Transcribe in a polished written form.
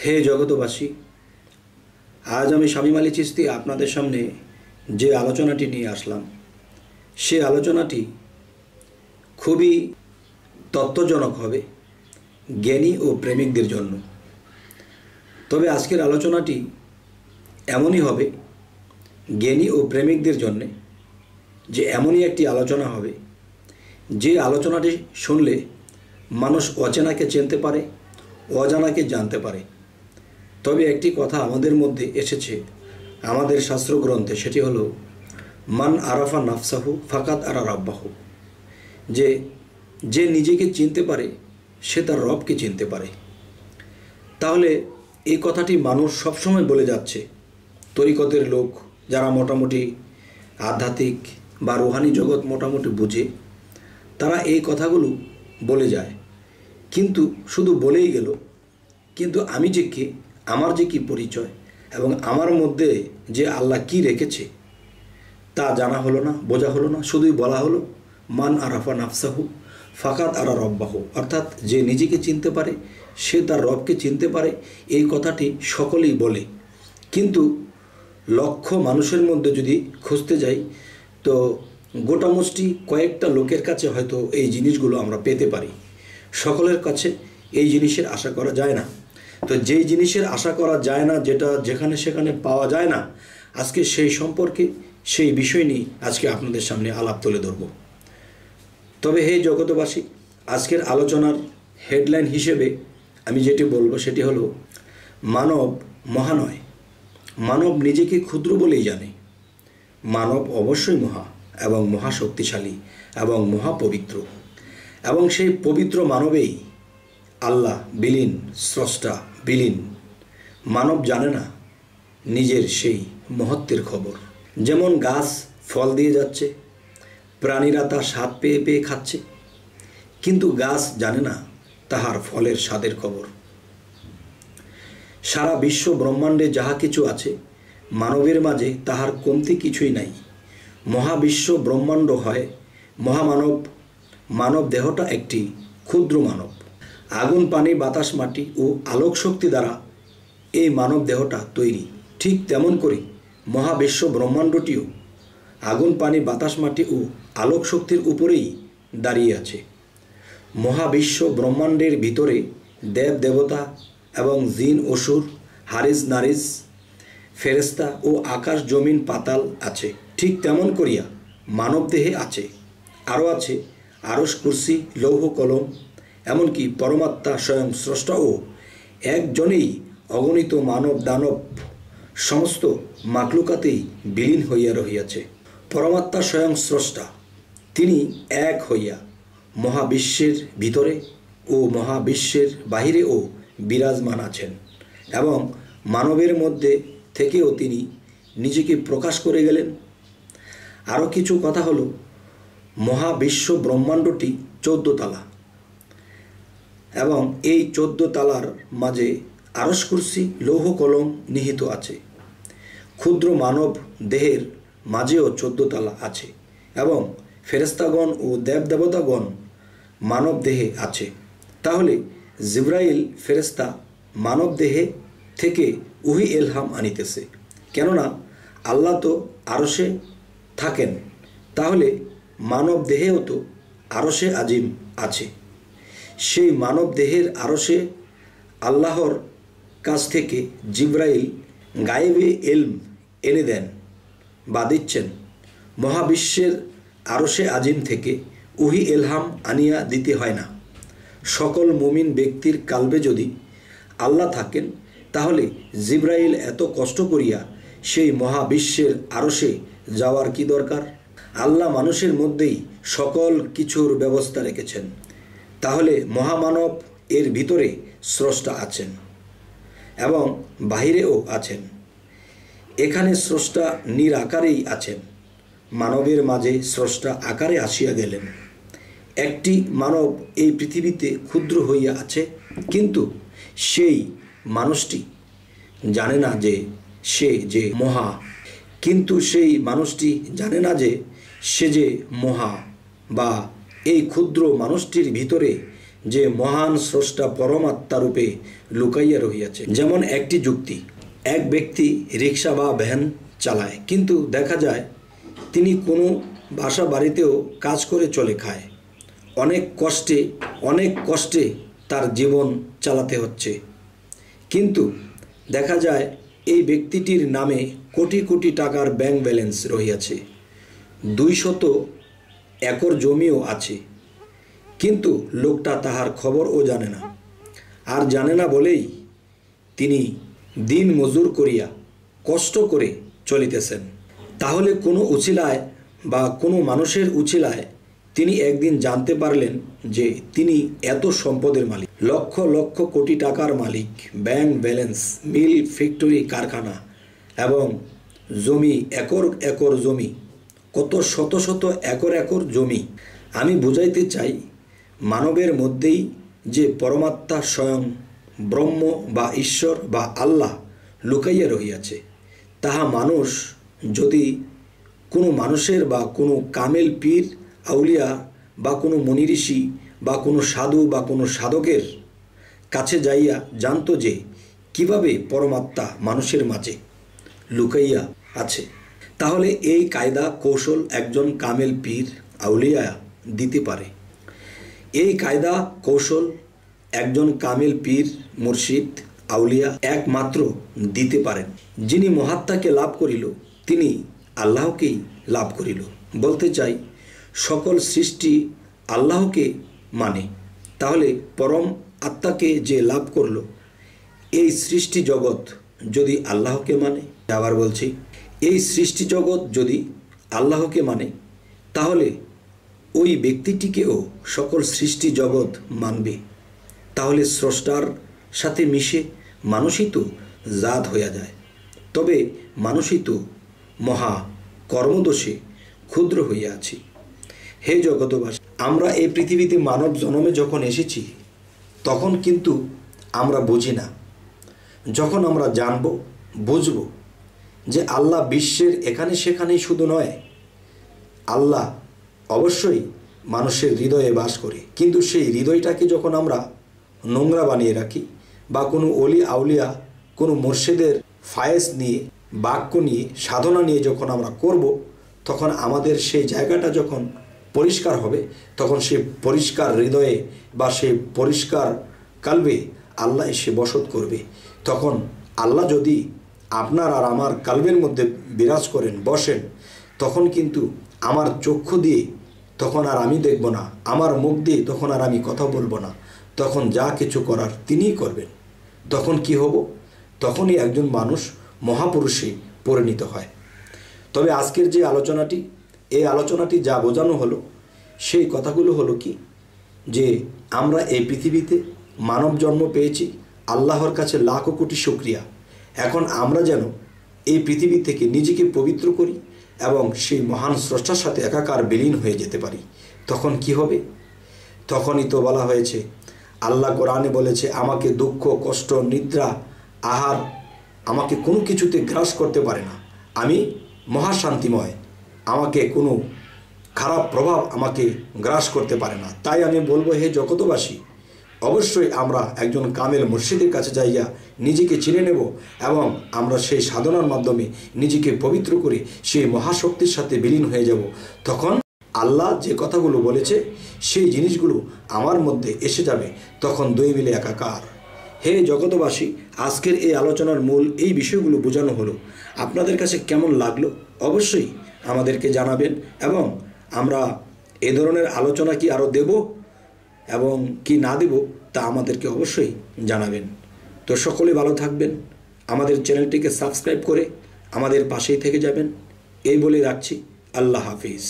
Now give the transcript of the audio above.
হে জগতবাসী, আজ আমি শামীম আলী চিশতি আপনাদের সামনে যে আলোচনাটি নিয়ে আসলাম, সে আলোচনাটি খুবই তত্ত্বজনক হবে জ্ঞানী ও প্রেমিকদের জন্য। তবে আজকের আলোচনাটি এমনই হবে জ্ঞানী ও প্রেমিকদের জন্যে, যে এমনই একটি আলোচনা হবে যে আলোচনাটি শুনলে মানুষ অচেনাকে চিনতে পারে, অজানাকে জানতে পারে। তবে একটি কথা আমাদের মধ্যে এসেছে আমাদের শাস্ত্রগ্রন্থে, সেটি হলো মান আরাফা নাফসাহু ফাকাত আরা রাব্বাহু, যে নিজেকে চিনতে পারে সে তার রবকে চিনতে পারে। তাহলে এই কথাটি মানুষ সবসময় বলে যাচ্ছে। তরিকতের লোক যারা মোটামুটি আধ্যাত্মিক বা রুহানি জগৎ মোটামুটি বুঝে, তারা এই কথাগুলো বলে যায়, কিন্তু শুধু বলেই গেল। কিন্তু আমি যে কে, আমার যে কী পরিচয় এবং আমার মধ্যে যে আল্লাহ কি রেখেছে তা জানা হলো না, বোঝা হলো না। শুধুই বলা হলো মান আরাফা নাফসাহু ফাকাত আরা রব্বাহু, অর্থাৎ যে নিজেকে চিনতে পারে সে তার রবকে চিনতে পারে। এই কথাটি সকলেই বলে, কিন্তু লক্ষ মানুষের মধ্যে যদি খুঁজতে যাই তো গোটামুষ্টি কয়েকটা লোকের কাছে হয়তো এই জিনিসগুলো আমরা পেতে পারি। সকলের কাছে এই জিনিসের আশা করা যায় না। তো যেই জিনিসের আশা করা যায় না, যেটা যেখানে সেখানে পাওয়া যায় না, আজকে সেই সম্পর্কে সেই বিষয় নিয়ে আজকে আপনাদের সামনে আলাপ তুলে ধরব। তবে হে জগতবাসী, আজকের আলোচনার হেডলাইন হিসেবে আমি যেটি বলবো সেটি হলো মানব মহানয়। মানব নিজেকে ক্ষুদ্র বলেই জানে। মানব অবশ্যই মহা এবং মহাশক্তিশালী এবং মহাপবিত্র, এবং সেই পবিত্র মানবেই আল্লাহ বিলীন, স্রষ্টা বিলীন। মানব জানে না নিজের সেই মহত্বের খবর। যেমন গাছ ফল দিয়ে যাচ্ছে, প্রাণীরা তা স্বাদ পেয়ে পেয়ে খাচ্ছে, কিন্তু গাছ জানে না তাহার ফলের স্বাদের খবর। সারা বিশ্ব ব্রহ্মাণ্ডে যাহা কিছু আছে, মানবের মাঝে তাহার কমতি কিছুই নাই। মহাবিশ্ব ব্রহ্মাণ্ড হয় মহামানব। মানব দেহটা একটি ক্ষুদ্র মানব। আগুন, পানি, বাতাস, মাটি ও আলোক শক্তি দ্বারা এই মানব দেহটা তৈরি। ঠিক তেমন করে মহাবিশ্ব ব্রহ্মাণ্ডটিও আগুন, পানি, বাতাস, মাটি ও আলোক শক্তির উপরেই দাঁড়িয়ে আছে। মহাবিশ্ব ব্রহ্মাণ্ডের ভিতরে দেব দেবতা এবং জিন অসুর, হারিস নারিস, ফেরেস্তা ও আকাশ জমিন পাতাল আছে। ঠিক তেমন করিয়া মানব দেহে আছে, আরও আছে আরশ, কুরসি, লৌহ কলম, এমনকি পরমাত্মা স্বয়ং স্রষ্টাও একজনেই অগণিত মানব দানব সমস্ত মাকলুকাতেই বিলীন হইয়া রহিয়াছে। পরমাত্মা স্বয়ং স্রষ্টা, তিনি এক হইয়া মহাবিশ্বের ভিতরে ও মহাবিশ্বের বাহিরেও বিরাজমান আছেন, এবং মানবের মধ্যে থেকেও তিনি নিজেকে প্রকাশ করে গেলেন। আরও কিছু কথা হলো, মহাবিশ্ব ব্রহ্মাণ্ডটি 14 তালা, এবং এই 14 তালার মাঝে আরশ, কুরসি, লৌহ কলম নিহিত আছে। ক্ষুদ্র মানব দেহের মাঝেও 14 তালা আছে, এবং ফেরেস্তাগণ ও দেবদেবতাগণ মানব দেহে আছে। তাহলে জিবরাইল ফেরেস্তা মানব দেহে থেকে উহি এলহাম আনিতেছে, কেননা আল্লাহ তো আরশে থাকেন। তাহলে মানব দেহেও তো আরশে আজিম আছে। সেই মানব দেহের আরশে আল্লাহর কাছ থেকে জিবরাইল গায়েবে এলম এনে দেন বা দিচ্ছেন। মহাবিশ্বের আরশে আজিম থেকে উহি এলহাম আনিয়া দিতে হয় না। সকল মুমিন ব্যক্তির কালবে যদি আল্লাহ থাকেন, তাহলে জিবরাইল এত কষ্ট করিয়া সেই মহাবিশ্বের আরশে যাওয়ার কি দরকার? আল্লাহ মানুষের মধ্যেই সকল কিছুর ব্যবস্থা রেখেছেন। তাহলে মহামানব এর ভিতরে স্রষ্টা আছেন এবং বাহিরেও আছেন। এখানে স্রষ্টা নিরাকারেই আছেন, মানবের মাঝে স্রষ্টা আকারে আসিয়া গেলেন। একটি মানব এই পৃথিবীতে ক্ষুদ্র হইয়া আছে, কিন্তু সেই মানুষটি জানে না যে সে যে মহা। কিন্তু সেই মানুষটি জানে না যে সে যে মহা, বা এই ক্ষুদ্র মানুষটির ভিতরে যে মহান স্রষ্টা পরমাত্মা রূপে লুকাইয়া রহিয়াছে। যেমন একটি যুক্তি, এক ব্যক্তি রিক্সা বা ভ্যান চালায়, কিন্তু দেখা যায় তিনি কোনো বাসা বাড়িতেও কাজ করে চলে খায়। অনেক কষ্টে তার জীবন চালাতে হচ্ছে, কিন্তু দেখা যায় এই ব্যক্তিটির নামে কোটি কোটি টাকার ব্যাংক ব্যালেন্স রহিয়াছে, 200 একর জমিও আছে, কিন্তু লোকটা তাহার খবরও জানে না। আর জানে না বলেই তিনি দিন মজুর করিয়া কষ্ট করে চলিতেছেন। তাহলে কোনো উছিলায় বা কোনো মানুষের উছিলায় তিনি একদিন জানতে পারলেন যে তিনি এত সম্পদের মালিক, লক্ষ লক্ষ কোটি টাকার মালিক, ব্যাংক ব্যালেন্স, মিল, ফ্যাক্টরি, কারখানা এবং জমি, একর একর জমি, কত শত শত একর একর জমি। আমি বুঝাইতে চাই, মানবের মধ্যেই যে পরমাত্মা স্বয়ং ব্রহ্ম বা ঈশ্বর বা আল্লাহ লুকাইয়া রহিয়াছে, তাহা মানুষ যদি কোনো মানুষের বা কোনো কামেল পীর আউলিয়া বা কোনো মনি ঋষি বা কোনো সাধু বা কোনো সাধকের কাছে যাইয়া জানতো যে কিভাবে পরমাত্মা মানুষের মাঝে লুকাইয়া আছে, তাহলে এই কায়দা কৌশল একজন কামেল পীর আউলিয়া দিতে পারে। এই কায়দা কৌশল একজন কামেল পীর মুর্শিদ আউলিয়া একমাত্র দিতে পারেন। যিনি মহাত্মাকে লাভ করিল তিনি আল্লাহকেই লাভ করিল। বলতে চাই, সকল সৃষ্টি আল্লাহকে মানে, তাহলে পরম আত্মাকে যে লাভ করল, এই সৃষ্টি জগৎ যদি আল্লাহকে মানে, আবার বলছি, এই সৃষ্টি জগৎ যদি আল্লাহকে মানে, তাহলে ওই ব্যক্তিটিকেও সকল সৃষ্টি জগৎ মানবে। তাহলে স্রষ্টার সাথে মিশে মানুষই তো জাত হইয়া যায়। তবে মানুষই তো মহা কর্মদোষে ক্ষুদ্র হইয়া আছি। হে জগতবাসী, আমরা এই পৃথিবীতে মানব জন্মে যখন এসেছি তখন কিন্তু আমরা বুঝি না। যখন আমরা জানব, বুঝব যে আল্লাহ বিশ্বের এখানে সেখানেই শুধু নয়, আল্লাহ অবশ্যই মানুষের হৃদয়ে বাস করে, কিন্তু সেই হৃদয়টাকে যখন আমরা নোংরা বানিয়ে রাখি বা কোনো অলি আউলিয়া, কোনো মুর্শিদের ফায়েজ নিয়ে, বাক্য নিয়ে, সাধনা নিয়ে যখন আমরা করব, তখন আমাদের সেই জায়গাটা যখন পরিষ্কার হবে, তখন সে পরিষ্কার হৃদয়ে বা সে পরিষ্কার কালবে আল্লাহ এসে বসত করবে। তখন আল্লাহ যদি আপনার আর আমার কালবের মধ্যে বিরাজ করেন, বসেন, তখন কিন্তু আমার চক্ষু দিয়ে তখন আর আমি দেখব না, আমার মুখ দিয়ে তখন আর আমি কথা বলবো না, তখন যা কিছু করার তিনিই করবেন। তখন কি হব? তখনই একজন মানুষ মহাপুরুষে পরিণত হয়। তবে আজকের যে আলোচনাটি, এই আলোচনাটি যা বোঝানো হলো, সেই কথাগুলো হলো কি, যে আমরা এই পৃথিবীতে মানব জন্ম পেয়েছি, আল্লাহর কাছে লাখো কোটি শুকরিয়া। এখন আমরা যেন এই পৃথিবী থেকে নিজেকে পবিত্র করি এবং সেই মহান স্রষ্টার সাথে একাকার বিলীন হয়ে যেতে পারি। তখন কি হবে? তখনই তো বলা হয়েছে, আল্লাহ কোরআনে বলেছে, আমাকে দুঃখ, কষ্ট, নিদ্রা, আহার আমাকে কোনো কিছুতে গ্রাস করতে পারে না, আমি মহাশান্তিময়, আমাকে কোনো খারাপ প্রভাব আমাকে গ্রাস করতে পারে না। তাই আমি বলবো, হে জগতবাসী, অবশ্যই আমরা একজন কামেল মুর্শিদের কাছে যাইয়া নিজেকে চিনে নেব এবং আমরা সেই সাধনার মাধ্যমে নিজেকে পবিত্র করে সেই মহাশক্তির সাথে বিলীন হয়ে যাব। তখন আল্লাহ যে কথাগুলো বলেছে সেই জিনিসগুলো আমার মধ্যে এসে যাবে, তখন দুই মিলে একাকার। হে জগতবাসী, আজকের এই আলোচনার মূল এই বিষয়গুলো বোঝানো হলো। আপনাদের কাছে কেমন লাগলো অবশ্যই আমাদেরকে জানাবেন এবং আমরা এ ধরনের আলোচনা কি আরও দেব এবং কি না দেব তা আমাদেরকে অবশ্যই জানাবেন। তো সকলে ভালো থাকবেন, আমাদের চ্যানেলটিকে সাবস্ক্রাইব করে আমাদের পাশেই থেকে যাবেন, এই বলে রাখছি। আল্লাহ হাফিজ।